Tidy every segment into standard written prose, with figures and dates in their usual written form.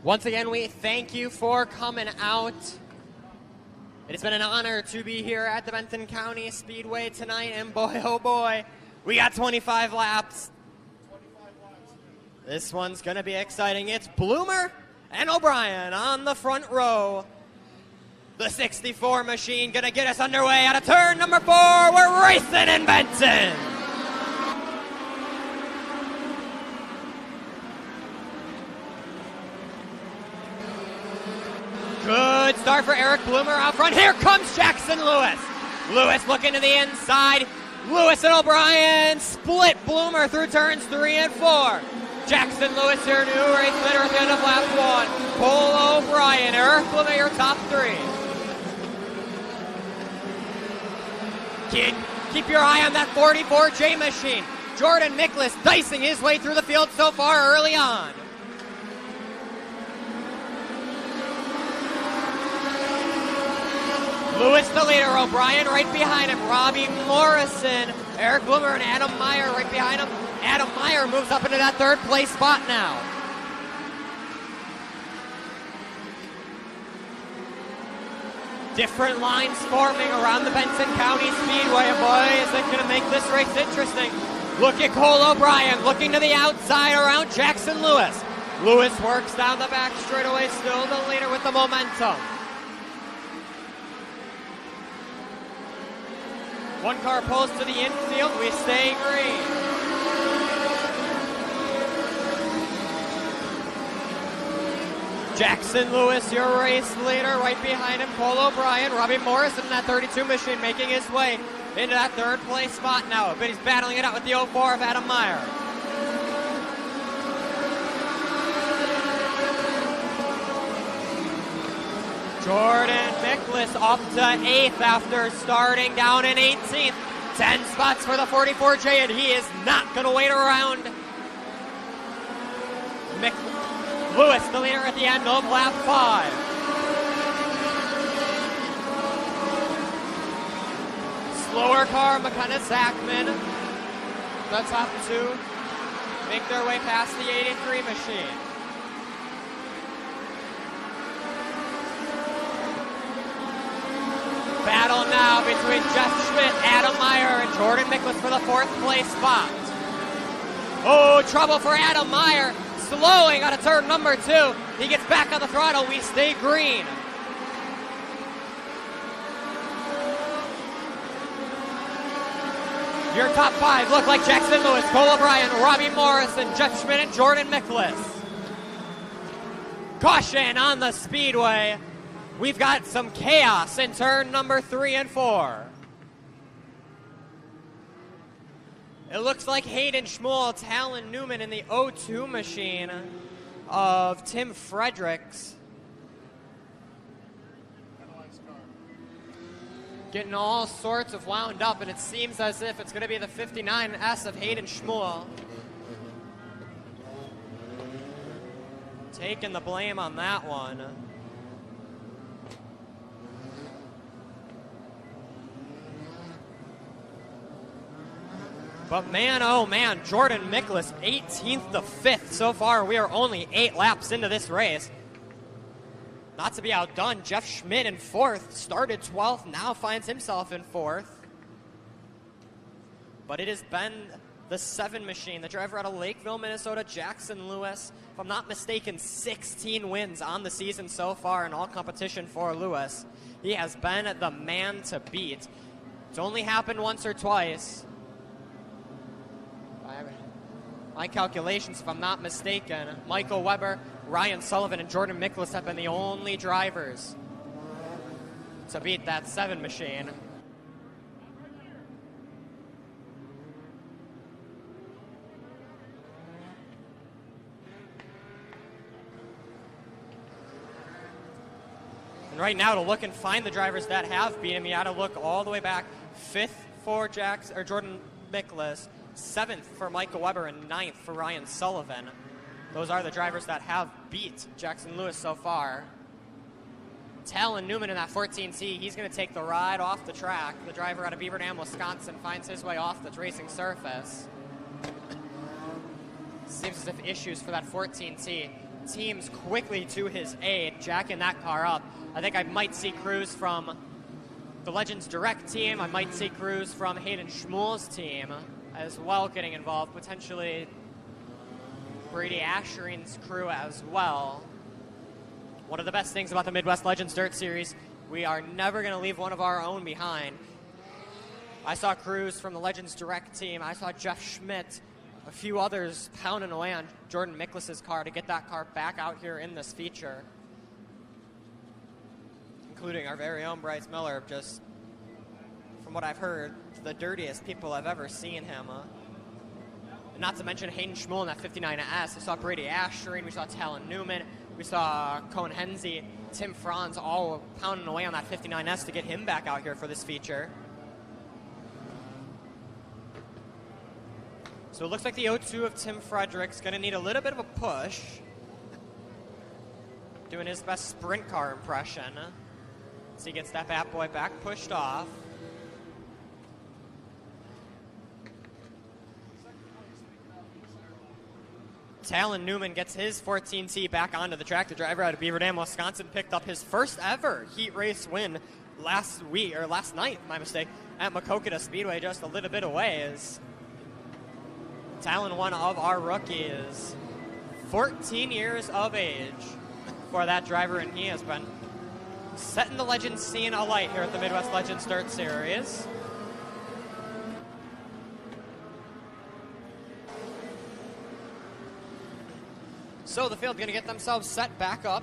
Once again, we thank you for coming out. It has been an honor to be here at the Benton County Speedway tonight, and boy, oh boy, we got 25 laps. This one's going to be exciting. It's Bloomer and O'Brien on the front row. The 64 machine going to get us underway out of turn number 4. We're racing in Benton. Good start for Eric Bloomer out front. Here comes Jackson Lewis. Lewis looking to the inside. Lewis and O'Brien split Bloomer through turns 3 and 4. Jackson Lewis, your new race leader at the end of lap 1. Cole O'Brien, Eric Bloomer, your top 3. Keep your eye on that 44J machine. Jordan Miklas dicing his way through the field so far early on. Lewis the leader, O'Brien right behind him, Robbie Morrison, Eric Bloomer and Adam Meyer right behind him. Adam Meyer moves up into that 3rd place spot now. Different lines forming around the Benton County Speedway. Boy, is it going to make this race interesting. Look at Cole O'Brien looking to the outside around Jackson Lewis. Lewis works down the back straightaway, still the leader with the momentum. One car pulls to the infield, we stay green. Jackson Lewis, your race leader, right behind him, Cole O'Brien. Robbie Morrison in that 32 machine making his way into that 3rd place spot now, but he's battling it out with the 04 of Adam Meyer. Jordan Miklas up to 8th after starting down in 18th. 10 spots for the 44J, and he is not going to wait around. Lewis, the leader at the end of lap 5. Slower car, McKenna Zachman, the top 2, make their way past the 83 machine. Battle now between Jeff Schmidt, Adam Meyer, and Jordan Miklas for the 4th place spot. Oh, trouble for Adam Meyer. Slowing out of turn number 2. He gets back on the throttle. We stay green. Your top 5 look like Jackson Lewis, Cole O'Brien, Robbie Morrison, Jeff Schmidt, and Jordan Miklas. Caution on the speedway. We've got some chaos in turn number 3 and 4. It looks like Hayden Schmuel, Talon Newman in the 02 machine of Tim Fredericks. Getting all sorts of wound up, and it seems as if it's going to be the 59S of Hayden Schmuel. Taking the blame on that one. But man, oh man, Jordan Miklas, 18th to 5th so far. We are only 8 laps into this race. Not to be outdone, Jeff Schmidt in 4th, started 12th, now finds himself in 4th. But it has been the 7 machine, the driver out of Lakeville, Minnesota, Jackson Lewis. If I'm not mistaken, 16 wins on the season so far in all competition for Lewis. He has been the man to beat. It's only happened once or twice. My calculations, if I'm not mistaken, Michael Weber, Ryan Sullivan, and Jordan Miklas have been the only drivers to beat that 7 machine. And right now, to look and find the drivers that have beat him, you got to look all the way back. 5th for Jordan Miklas, 7th for Michael Weber, and 9th for Ryan Sullivan. Those are the drivers that have beat Jackson Lewis so far. Talon Newman in that 14C, he's going to take the ride off the track. The driver out of Beaver Dam, Wisconsin, finds his way off the racing surface. Seems as if issues for that 14C. teams quickly to his aid, jacking that car up. I think I might see crews from the Legends Direct team. I might see crews from Hayden Schmuel's team as well getting involved, potentially Brady Asherin's crew as well. One of the best things about the Midwest Legends Dirt Series, we are never going to leave one of our own behind. I saw crews from the Legends Direct team. I saw Jeff Schmidt, a few others pounding away on Jordan Miklas's car to get that car back out here in this feature, including our very own Bryce Miller, just from what I've heard, the dirtiest people I've ever seen him. Not to mention Hayden Schmuel in that 59S. I saw Brady Asherin, we saw Talon Newman, we saw Cohen Henze, Tim Franz all pounding away on that 59S to get him back out here for this feature. So it looks like the 0-2 of Tim Frederick's going to need a little bit of a push. Doing his best sprint car impression. So he gets that bad boy back pushed off. Talon Newman gets his 14T back onto the track. The driver out of Beaver Dam, Wisconsin, picked up his first ever heat race win last night, my mistake, at Maquoketa Speedway, just a little bit away. Is Talon, one of our rookies, 14 years of age for that driver, and he has been setting the Legends scene alight here at the Midwest Legends Dirt Series. So the field going to get themselves set back up.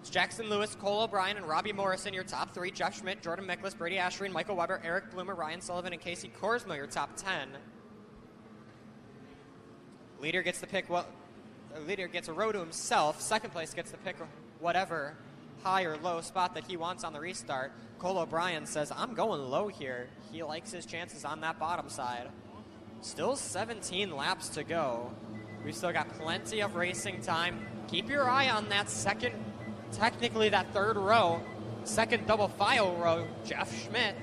It's Jackson Lewis, Cole O'Brien, and Robbie Morrison, your top 3. Jeff Schmidt, Jordan Miklas, Brady Asherin, Michael Weber, Eric Bloomer, Ryan Sullivan, and Casey Korsmo, your top 10. Leader gets to pick leader gets a row to himself. Second place gets to pick whatever high or low spot that he wants on the restart. Cole O'Brien says, I'm going low here. He likes his chances on that bottom side. Still 17 laps to go. We've still got plenty of racing time. Keep your eye on that second, technically that third row, second double file row, Jeff Schmidt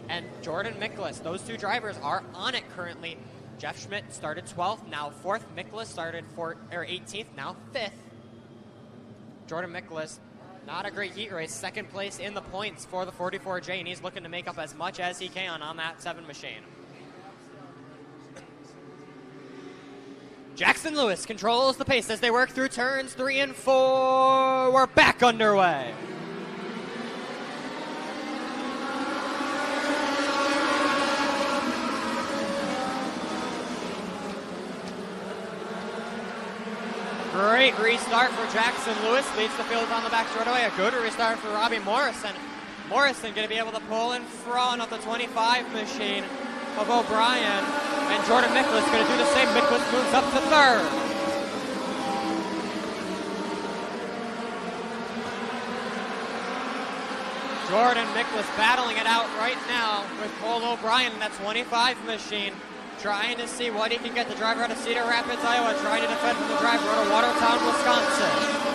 and Jordan Miklas. Those two drivers are on it currently. Jeff Schmidt started 12th, now 4th. Miklas started 18th, now 5th. Jordan Miklas, not a great heat race. Second place in the points for the 44J, and he's looking to make up as much as he can on that 7 machine. Jackson Lewis controls the pace as they work through turns 3 and 4. We're back underway. Great restart for Jackson Lewis, leads the field on the back straightaway. A good restart for Robbie Morrison. Morrison going to be able to pull in front of the 25 machine of O'Brien. And Jordan Miklas going to do the same. Miklas moves up to 3rd. Jordan Miklas battling it out right now with Cole O'Brien in that 25 machine, trying to see what he can get. The driver out of Cedar Rapids, Iowa, trying to defend from the driver out of Watertown, Wisconsin.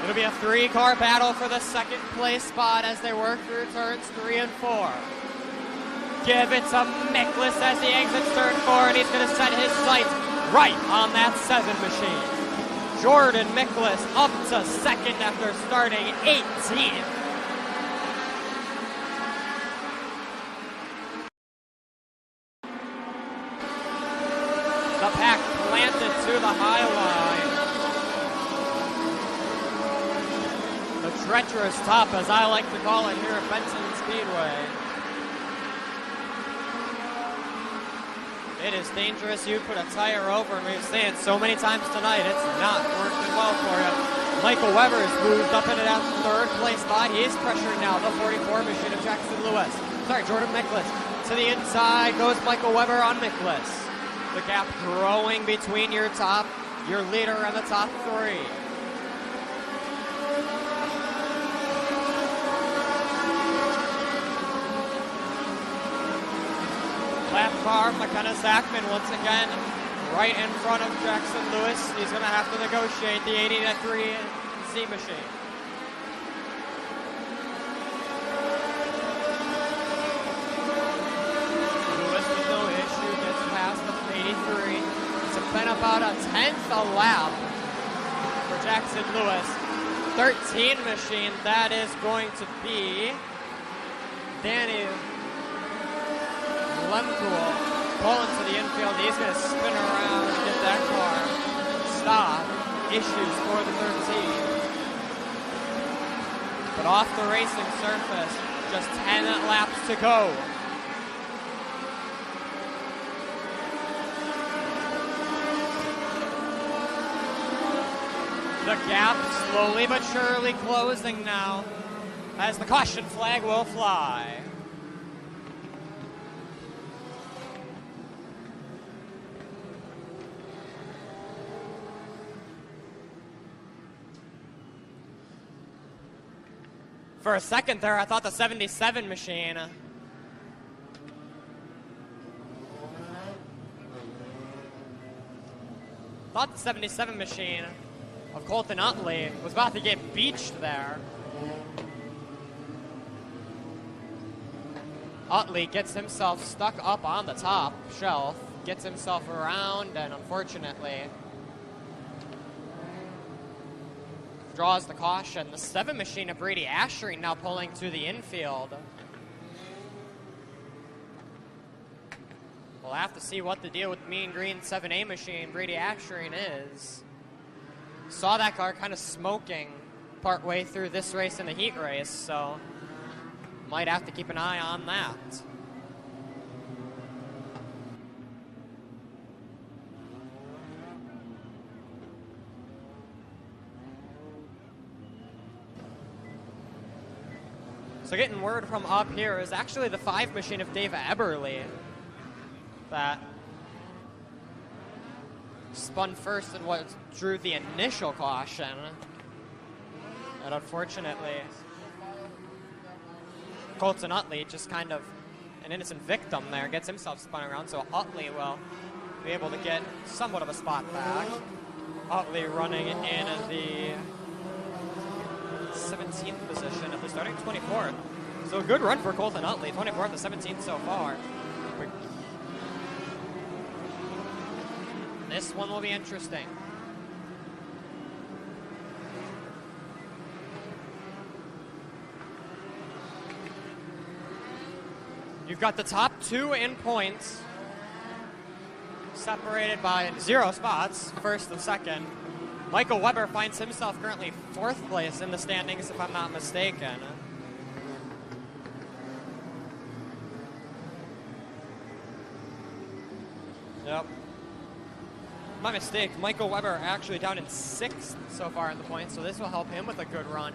It'll be a 3-car battle for the second place spot as they work through turns 3 and 4. Give it to Miklas as he exits turn 4, and he's going to set his sights right on that 7 machine. Jordan Miklas up to 2nd after starting 18th. The pack planted to the high line. The treacherous top, as I like to call it here at Benton Speedway. It is dangerous. You put a tire over, and we've seen it so many times tonight. It's not working well for you. Michael Weber has moved up into that 3rd place spot. He is pressuring now the 44 machine of Jackson Lewis. Jordan Miklas. To the inside goes Michael Weber on Miklas. The gap growing between your leader and the top 3. Lap car, McKenna Zachman once again right in front of Jackson Lewis. He's going to have to negotiate the 80-3 Z machine. and about a 10th a lap for Jackson Lewis. 13 machine, that is going to be Danny Lempool pulling to the infield. He's going to spin around and get that car stopped. Issues for the 13. But off the racing surface, just 10 laps to go. The gap slowly but surely closing now as the caution flag will fly. For a second there, I thought the 77 machine of Colton Utley was about to get beached there. Utley gets himself stuck up on the top shelf, gets himself around, and unfortunately draws the caution. The 7 machine of Brady Ashery now pulling to the infield. We'll have to see what the deal with Mean Green 7A machine Brady Ashery is. Saw that car kind of smoking partway through this race in the heat race, so might have to keep an eye on that. So getting word from up here is actually the 5 machine of Dave Eberly that spun first in what drew the initial caution. And unfortunately, Colton Utley, just kind of an innocent victim there, gets himself spun around, so Utley will be able to get somewhat of a spot back. Utley running in the 17th position of the starting 24th. So a good run for Colton Utley, 24th to 17th so far. This one will be interesting. You've got the top 2 in points, separated by 0 spots, first and second. Michael Weber finds himself currently 4th place in the standings, if I'm not mistaken. Yep. My mistake. Michael Weber actually down in 6th so far in the points, so this will help him with a good run,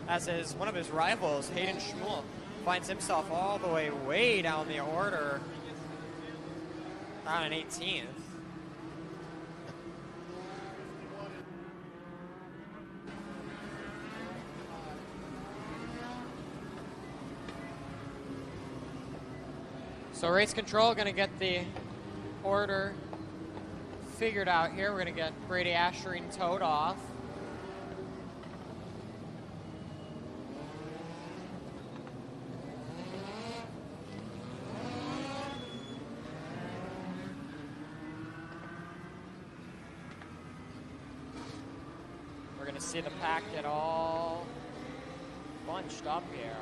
as one of his rivals, Hayden Schmuel, finds himself all the way down the order, down in 18th. So race control going to get the order figured out here. We're going to get Brady Ashery towed off. We're going to see the pack get all bunched up here.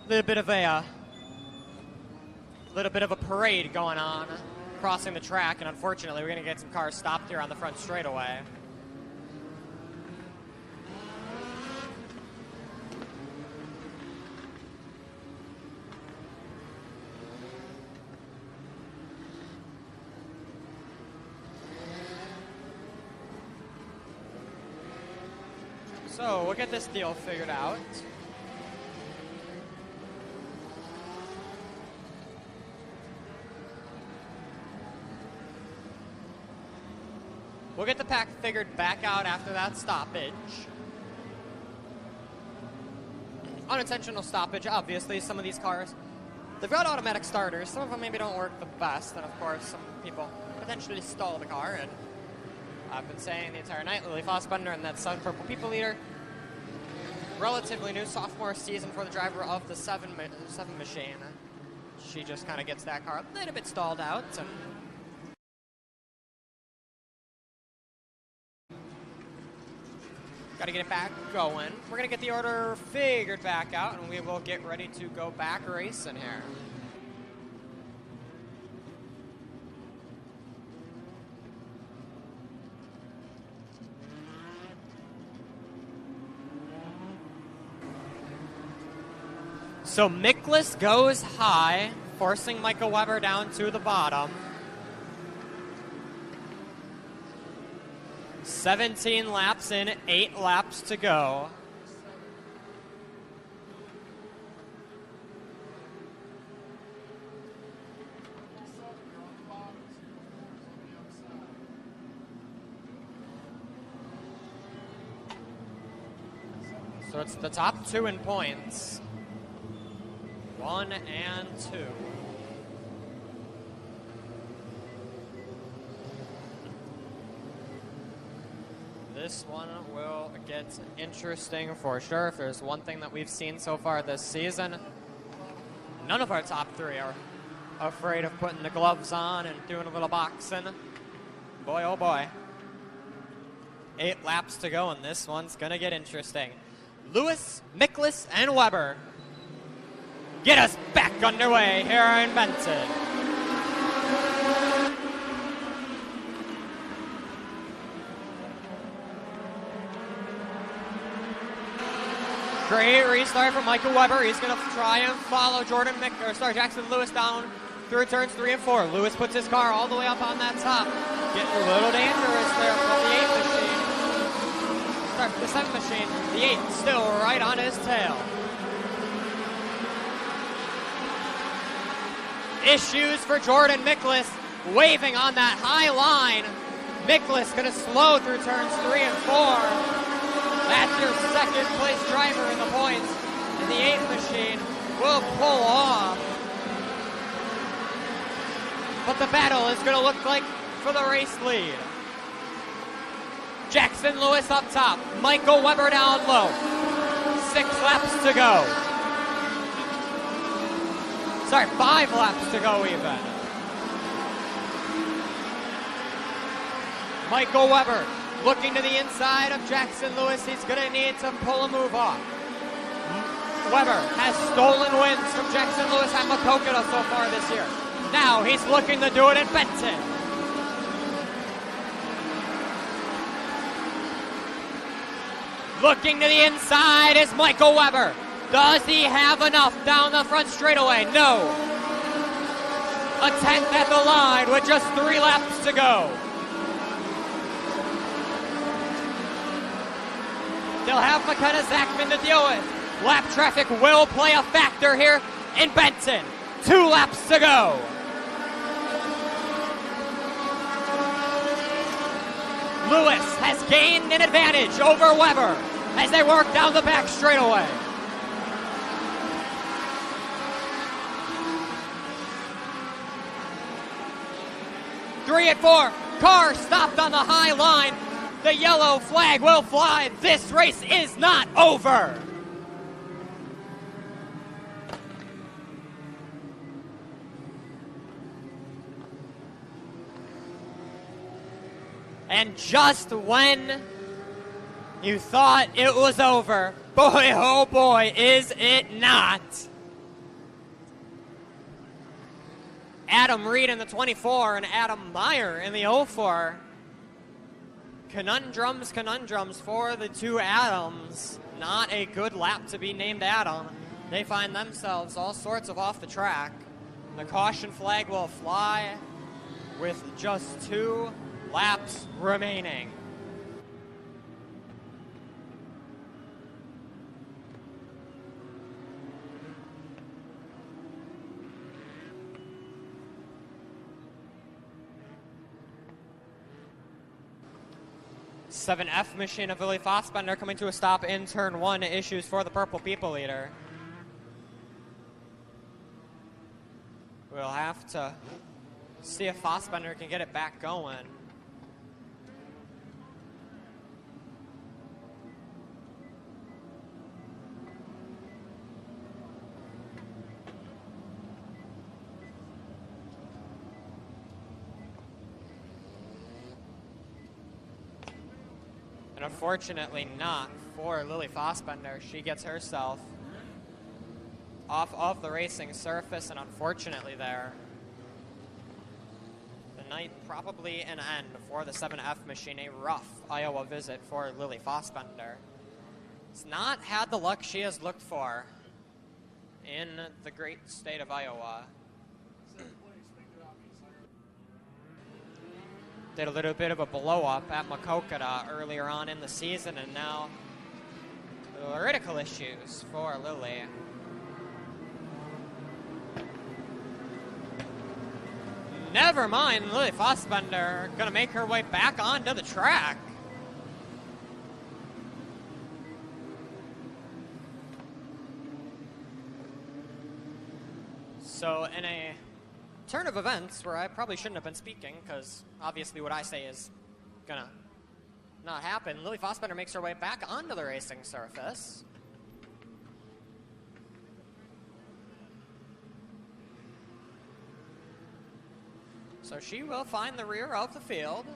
Little bit of a parade going on crossing the track, and unfortunately we're going to get some cars stopped here on the front straightaway. So we'll get this deal figured out. We'll get the pack figured back out after that stoppage. Unintentional stoppage, obviously. Some of these cars, they've got automatic starters. Some of them maybe don't work the best. And, of course, some people potentially stall the car. And I've been saying the entire night, Lily Fossbender and that Sun Purple People Leader. Relatively new sophomore season for the driver of the 7 machine. She just kind of gets that car a little bit stalled out. And got to get it back going. We're going to get the order figured back out, and we will get ready to go back racing here. So Miklas goes high, forcing Michael Weber down to the bottom. 17 laps in, 8 laps to go. So it's the top 2 in points. 1 and 2. This one will get interesting for sure. If there's one thing that we've seen so far this season, none of our top 3 are afraid of putting the gloves on and doing a little boxing. Boy, oh boy. 8 laps to go, and this one's going to get interesting. Lewis, Miklas, and Weber get us back underway here in Benton. Great restart from Michael Weber. He's going to try and follow Jackson Lewis down through turns 3 and 4. Lewis puts his car all the way up on that top. Getting a little dangerous there from the 8 machine. Sorry, the 7 machine. The 8 still right on his tail. Issues for Jordan Miklas, waving on that high line. Miklas going to slow through turns 3 and 4. That's your second place driver in the points. And the 8 machine will pull off. But the battle is going to look like for the race lead. Jackson Lewis up top. Michael Weber down low. 6 laps to go. Sorry, 5 laps to go even. Michael Weber looking to the inside of Jackson Lewis. He's going to need to pull a move off. Weber has stolen wins from Jackson Lewis at Makokata so far this year. Now he's looking to do it in Benton. Looking to the inside is Michael Weber. Does he have enough down the front straightaway? No. A 10th at the line with just 3 laps to go. They'll have McKenna Zachman to deal with. Lap traffic will play a factor here in Benton. 2 laps to go. Lewis has gained an advantage over Weber as they work down the back straightaway. Three and 4. Car stopped on the high line. The yellow flag will fly. This race is not over. And just when you thought it was over, boy, oh boy, is it not. Adam Reed in the 24 and Adam Meyer in the 04. Conundrums for the 2 Adams. Not a good lap to be named Adam. They find themselves all sorts of off the track. The caution flag will fly with just 2 laps remaining. 7F machine of Lily Fossbender coming to a stop in turn 1. Issues for the Purple People Leader. We'll have to see if Fossbender can get it back going. And unfortunately not for Lily Fossbender. She gets herself off of the racing surface, and unfortunately there, the night probably an end for the 7F machine. A rough Iowa visit for Lily Fossbender. It's not had the luck she has looked for in the great state of Iowa. Did a little bit of a blow-up at Maquoketa earlier on in the season, and now critical issues for Lily. Never mind, Lily Fossbender gonna make her way back onto the track. So in a turn of events where I probably shouldn't have been speaking, because obviously what I say is gonna not happen, Lily Fossbender makes her way back onto the racing surface. So she will find the rear of the field.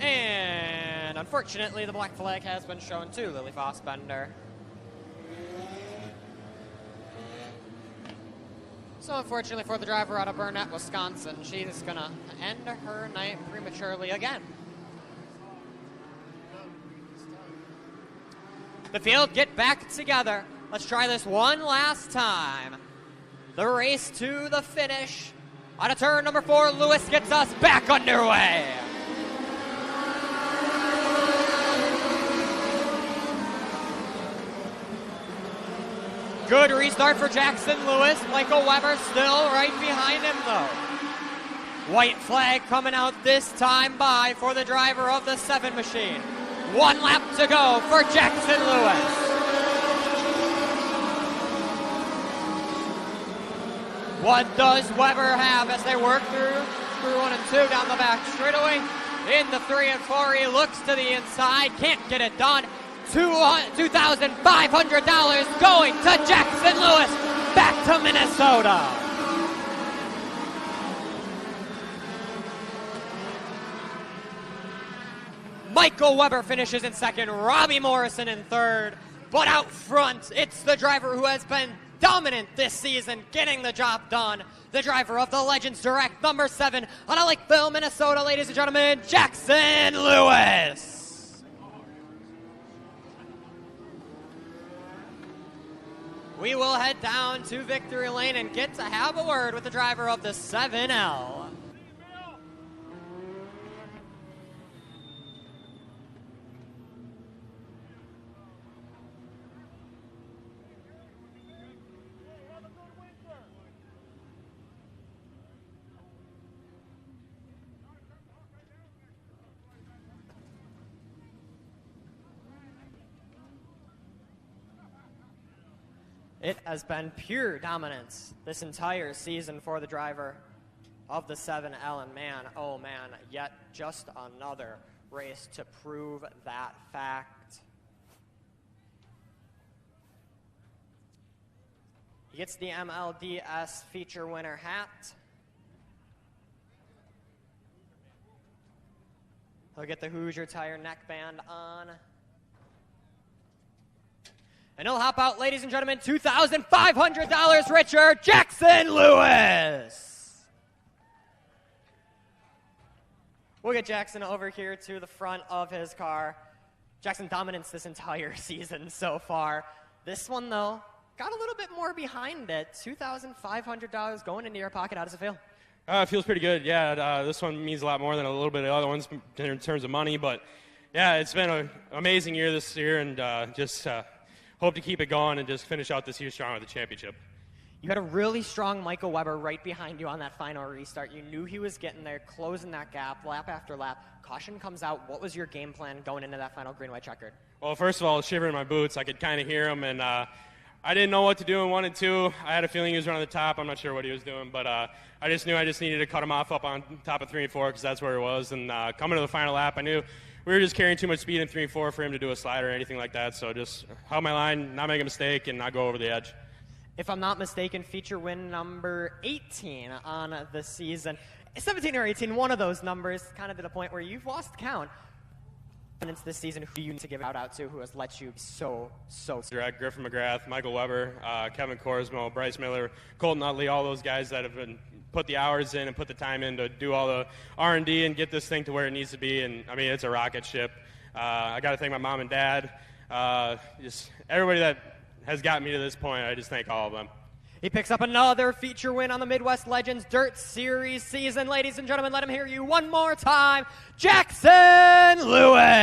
And unfortunately, the black flag has been shown to Lily Fossbender. So unfortunately for the driver out of Burnett, Wisconsin, she's gonna end her night prematurely again. The field get back together. Let's try this one last time. The race to the finish. Out of turn number 4, Lewis gets us back underway. Good restart for Jackson Lewis. Michael Weber still right behind him, though. White flag coming out this time by for the driver of the 7 machine. 1 lap to go for Jackson Lewis. What does Weber have as they work through 1 and 2 down the back straightaway? In the 3 and 4, he looks to the inside, can't get it done. $2,500 going to Jackson Lewis, back to Minnesota. Michael Weber finishes in second, Robbie Morrison in third, but out front, it's the driver who has been dominant this season, getting the job done. The driver of the Legends Direct, number 7, out of Lakeville, Minnesota, ladies and gentlemen, Jackson Lewis. We will head down to victory lane and get to have a word with the driver of the 7L. It has been pure dominance this entire season for the driver of the 7L, and man, oh man, yet just another race to prove that fact. He gets the MLDS feature winner hat. He'll get the Hoosier Tire neckband on. And he'll hop out, ladies and gentlemen, $2,500 richer, Jackson Lewis. We'll get Jackson over here to the front of his car. Jackson dominance this entire season so far. This one, though, got a little bit more behind it. $2,500 going into your pocket. How does it feel? It feels pretty good, yeah. This one means a lot more than a little bit of the other ones in terms of money, but Yeah, it's been an amazing year this year, and just hope to keep it going and just finish out this year strong with the championship. You had a really strong Michael Weber right behind you on that final restart. You knew he was getting there, closing that gap, lap after lap. Caution comes out. What was your game plan going into that final green-white checkered? Well, first of all, shivering my boots. I could kind of hear him, and I didn't know what to do in 1 and 2. I had a feeling he was running the top. I'm not sure what he was doing, but I just knew I just needed to cut him off up on top of 3 and 4 because that's where he was. And coming to the final lap, I knew we were just carrying too much speed in 3 and 4 for him to do a slide or anything like that. So just held my line, not make a mistake, and not go over the edge. If I'm not mistaken, feature win number 18 on the season. 17 or 18, one of those numbers, kind of to the point where you've lost count. And it's this season, who do you need to give out to who has let you be so direct? Griffin McGrath, Michael Weber, Kevin Korsmo, Bryce Miller, Colton Utley, all those guys that have been put the hours in and put the time in to do all the R&D and get this thing to where it needs to be. And, I mean, it's a rocket ship. I got to thank my mom and dad, just everybody that has gotten me to this point. I just thank all of them. He picks up another feature win on the Midwest Legends Dirt Series season. Ladies and gentlemen, let him hear you one more time. Jackson Lewis.